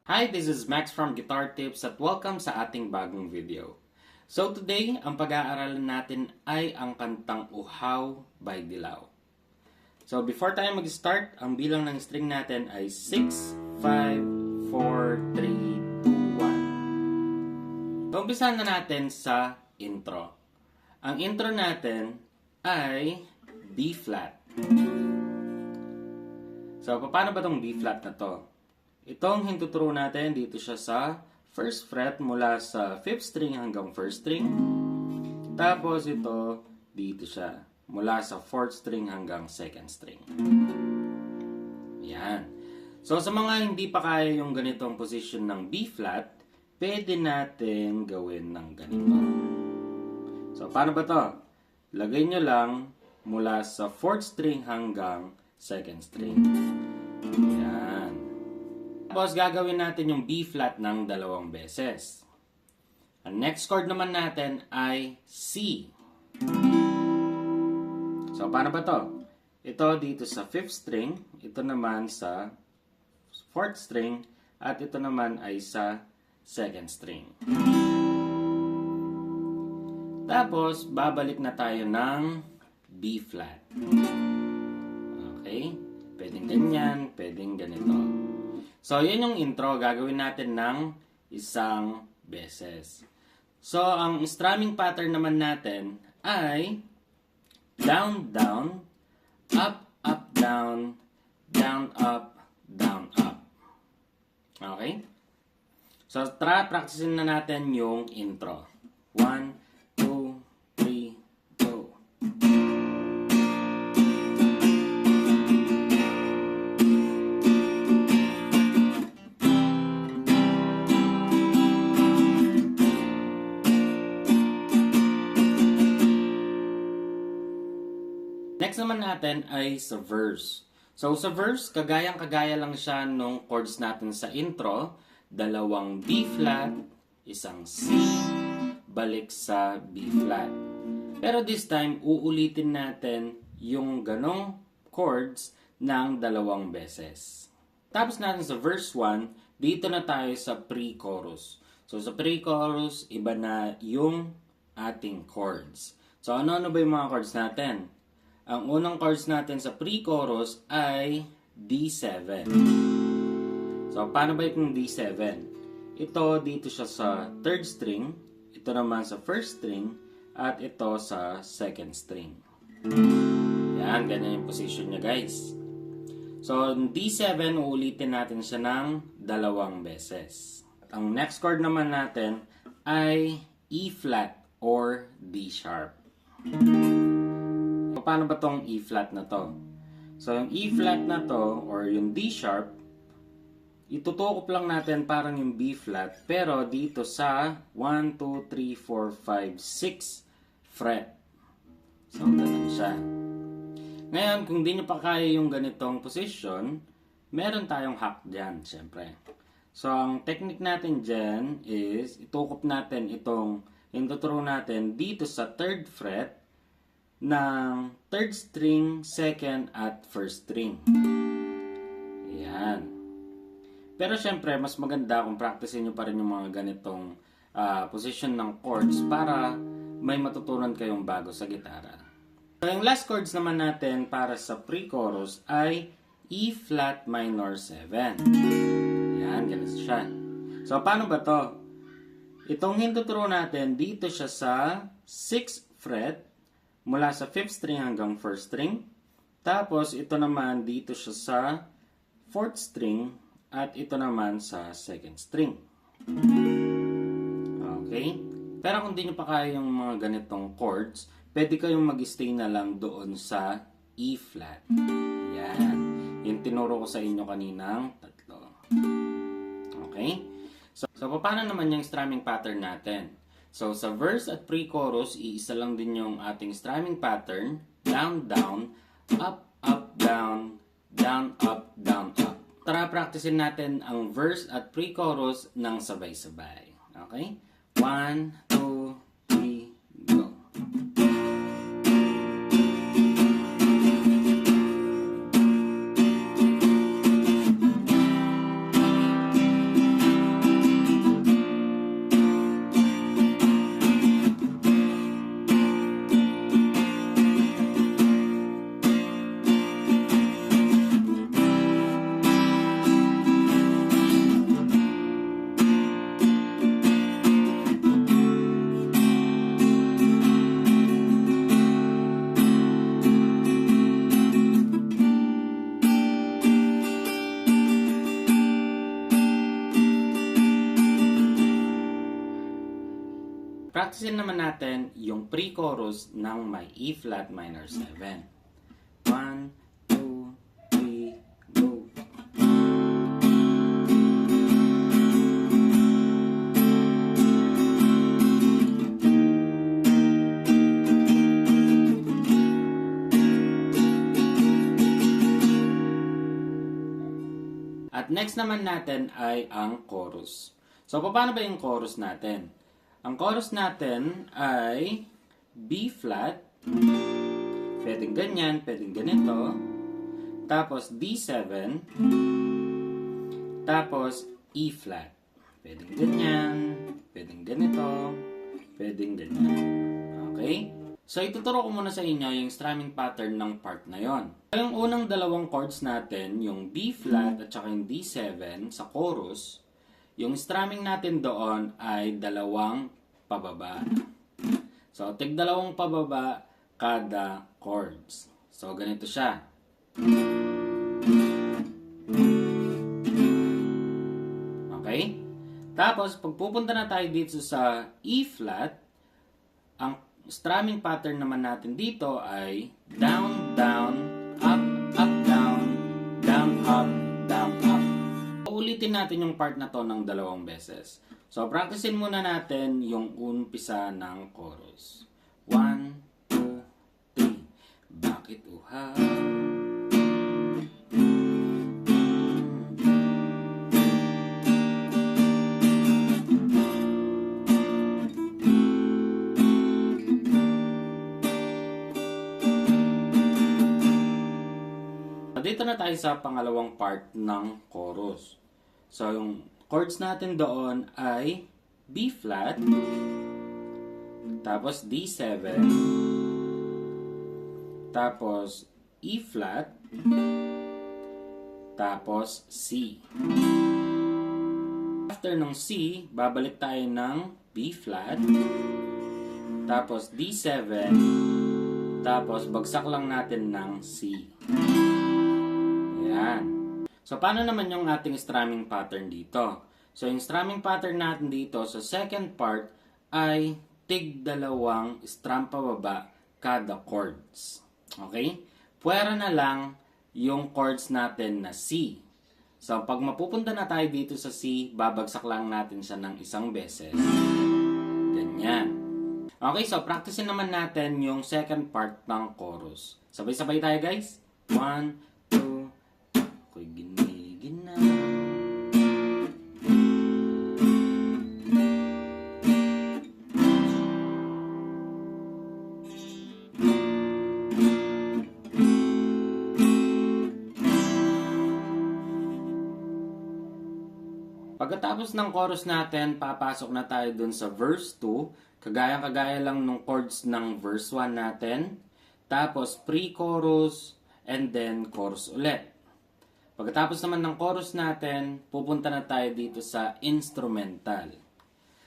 Hi, this is Max from Guitar Tips at welcome sa ating bagong video. So today, ang pag-aaralan natin ay ang kantang Uhaw by Dilaw. So before tayo mag-start, ang bilang ng string natin ay 6, 5, 4, 3, 2, 1. So umpisahan na natin sa intro. Ang intro natin ay B-flat. So paano ba itong B-flat na to? Itong hintuturo natin, dito siya sa first fret mula sa 5th string hanggang 1st string. Tapos ito, dito siya mula sa 4th string hanggang 2nd string. Yan. So sa mga hindi pa kaya yung ganitong position ng B-flat, pwede natin gawin ng ganito. So paano ba to? Lagay nyo lang mula sa 4th string hanggang 2nd string. Yan. Tapos gagawin natin yung B-flat ng 2 beses. Ang next chord naman natin ay C. So paano ba to? Ito dito sa 5th string, ito naman sa 4th string, at ito naman ay sa 2nd string. Tapos babalik na tayo ng B-flat. Okay? Pwedeng ganyan, pwedeng ganito. So, yun yung intro. Gagawin natin ng isang beses. So, ang strumming pattern naman natin ay down, down, up, up, down, down, up, down, up. Okay? So, practicein na natin yung intro. 1, 2, 3, go. Next naman natin ay sa verse. So sa verse, kagayang-kagaya lang siya nung chords natin sa intro. 2 B-flat, isang C, balik sa B-flat. Pero this time, uulitin natin yung ganong chords ng 2 beses. Tapos natin sa verse 1, dito na tayo sa pre-chorus. So sa pre-chorus, iba na yung ating chords. So ano-ano ba yung mga chords natin? Ang unang chords natin sa pre-chorus ay D7. So, paano ba itong D7? Ito, dito siya sa 3rd string. Ito naman sa 1st string. At ito sa 2nd string. Yan, ganyan yung position niya, guys. So, D7, uulitin natin siya ng 2 beses. At ang next chord naman natin ay E-flat or D-sharp. Paano ba tong E-flat na to? So, yung E-flat na to, or yung D-sharp, itutukop lang natin parang yung B-flat, pero dito sa 1, 2, 3, 4, 5, 6 fret. So, ganun siya. Ngayon, kung di nyo pa kaya yung ganitong position, meron tayong hack dyan, syempre. So, ang technique natin dyan is, itukop natin itong, yung tuturo natin dito sa 3rd fret, ng 3rd string, 2nd at 1st string. Yan. Pero syempre, mas maganda kung practicein nyo pa rin yung mga ganitong position ng chords para may matutunan kayong bago sa gitara. So, yung last chords naman natin para sa pre-chorus ay E-flat minor 7. Yan, ganito siya. So, paano ba to? Itong hintuturo natin, dito siya sa 6th fret, mula sa 5th string hanggang 1st string. Tapos, ito naman dito siya sa 4th string at ito naman sa 2nd string. Okay? Pero kung di nyo pa kaya yung mga ganitong chords, pwede kayong mag-stay na lang doon sa E-flat. Yan. Yung tinuro ko sa inyo kaninang 3. Okay? So paano naman yung strumming pattern natin? So, sa verse at pre-chorus, iisa lang din yung ating strumming pattern. Down, down, up, up, down, down, up, down, up. Tara, practicein natin ang verse at pre-chorus ng sabay-sabay. Okay? 1, 2, 3, go! practicein naman natin yung pre-chorus ng may E flat minor 7. 1, 2, 3, go! At next naman natin ay ang chorus. So, paano ba yung chorus natin? Ang chorus natin ay B flat, pwedeng ganyan, pwedeng ganito, tapos D7, tapos E flat. Pwedeng ganyan, pwedeng ganito, pwedeng ganyan. Okay? So, ituturo ko muna sa inyo yung strumming pattern ng part na yon. Yung unang dalawang chords natin, yung B flat at saka yung D7 sa chorus, yung strumming natin doon ay dalawang pababa. So, tig-dalawang pababa kada chords. So, ganito siya. Okay? Tapos, pagpupunta na tayo dito sa E flat, ang strumming pattern naman natin dito ay down, down, up, up, down, down, up, down, up. Ulitin natin yung part na to ng dalawang beses. So, practicein muna natin yung umpisa ng chorus. 1, 2, 3. Bakit uhaw? Dito na tayo sa pangalawang part ng chorus. So, yung chords natin doon ay B flat, tapos D7, tapos E flat, tapos C. After ng C, babalik tayo ng B flat, tapos D7, tapos bagsak lang natin ng C. Ayan. So, paano naman yung ating strumming pattern dito? So, yung strumming pattern natin dito sa second part ay tig-dalawang strum pababa kada chords. Okay? Puwera na lang yung chords natin na C. So, pag mapupunta na tayo dito sa C, babagsak lang natin siya ng isang beses. Ganyan. Okay, so practicein naman natin yung second part ng chorus. Sabay-sabay tayo, guys. 1, 2, ako'y ginigina. Pagkatapos ng chorus natin, papasok na tayo dun sa verse 2. Kagaya-kagaya lang nung chords ng verse 1 natin. Tapos pre-chorus and then chorus ulit. Pagkatapos naman ng chorus natin, pupunta na tayo dito sa instrumental.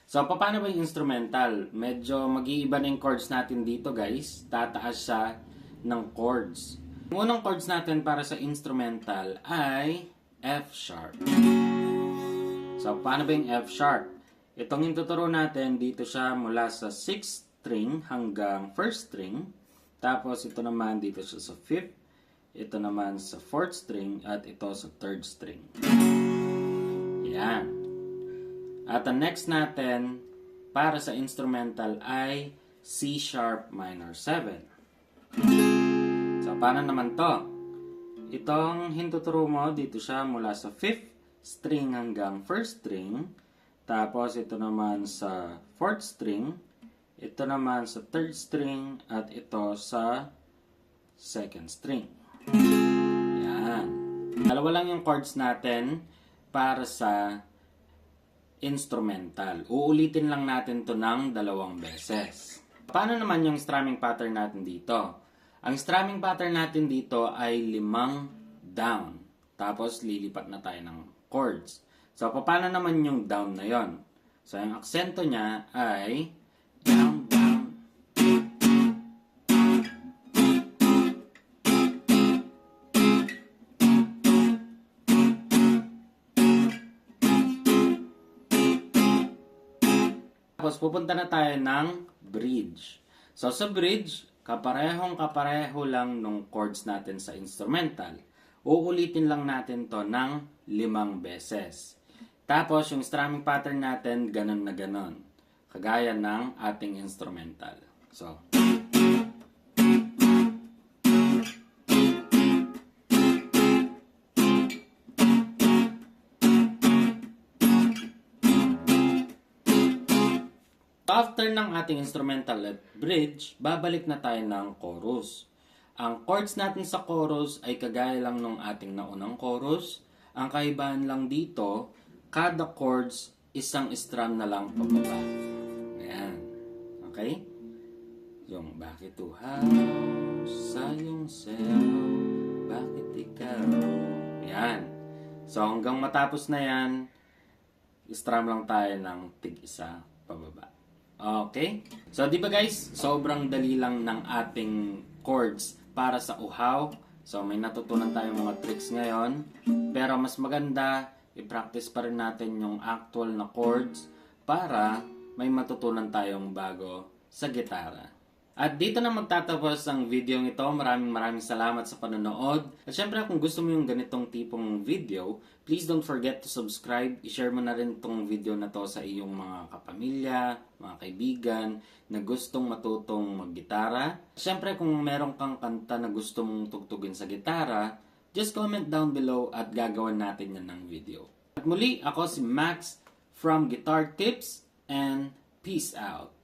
So, paano ba yung instrumental? Medyo mag-iiba na yung chords natin dito, guys. Tataas siya ng chords. Yung unang chords natin para sa instrumental ay F sharp. So, paano ba yung F sharp? Itong ituturo natin, dito siya mula sa 6th string hanggang 1st string. Tapos, ito naman dito siya sa 5th. Ito naman sa 4th string at ito sa 3rd string. Yan. At ang next natin para sa instrumental ay C sharp minor 7. So, paano naman to? Itong hintuturo mo, dito siya mula sa 5th string hanggang 1st string. Tapos, ito naman sa 4th string. Ito naman sa 3rd string. At ito sa 2nd string. Yan. Dalawa lang yung chords natin para sa instrumental. Uulitin lang natin to ng 2 beses. Paano naman yung strumming pattern natin dito? Ang strumming pattern natin dito ay 5 down. Tapos, lilipat na tayo ng chords. So, paano naman yung down na yon? So, yung aksento niya ay down, down. Tapos pupunta na tayo ng bridge. So sa bridge, kapareho lang nung chords natin sa instrumental. Uulitin lang natin to ng 5 beses. Tapos yung strumming pattern natin, ganun na ganun. Kagaya ng ating instrumental. So, after ng ating instrumental at bridge, babalik na tayo ng chorus. Ang chords natin sa chorus ay kagaya lang ng ating naunang chorus. Ang kaibahan lang dito, kada chords, isang strum na lang pababa. Ayan. Okay? Yung bakit uhaw sa iyong sayaw, bakit ikaw? Ayan. So hanggang matapos na yan, strum lang tayo ng tig-isa pababa. Okay? So, di ba guys, sobrang dali lang ng ating chords para sa uhaw. So, may natutunan tayong mga tricks ngayon. Pero mas maganda, i-practice pa rin natin yung actual na chords para may matutunan tayong bago sa gitara. At dito na magtatapos ang video ito. Maraming salamat sa panonood. At syempre kung gusto mo yung ganitong tipong video, please don't forget to subscribe. I-share mo na rin itong video na to sa iyong mga kapamilya, mga kaibigan na gustong matutong maggitara. Syempre kung meron kang kanta na gusto mong tugtugin sa gitara, just comment down below at gagawin natin yan ng video. At muli, ako si Max from Guitar Tips and peace out.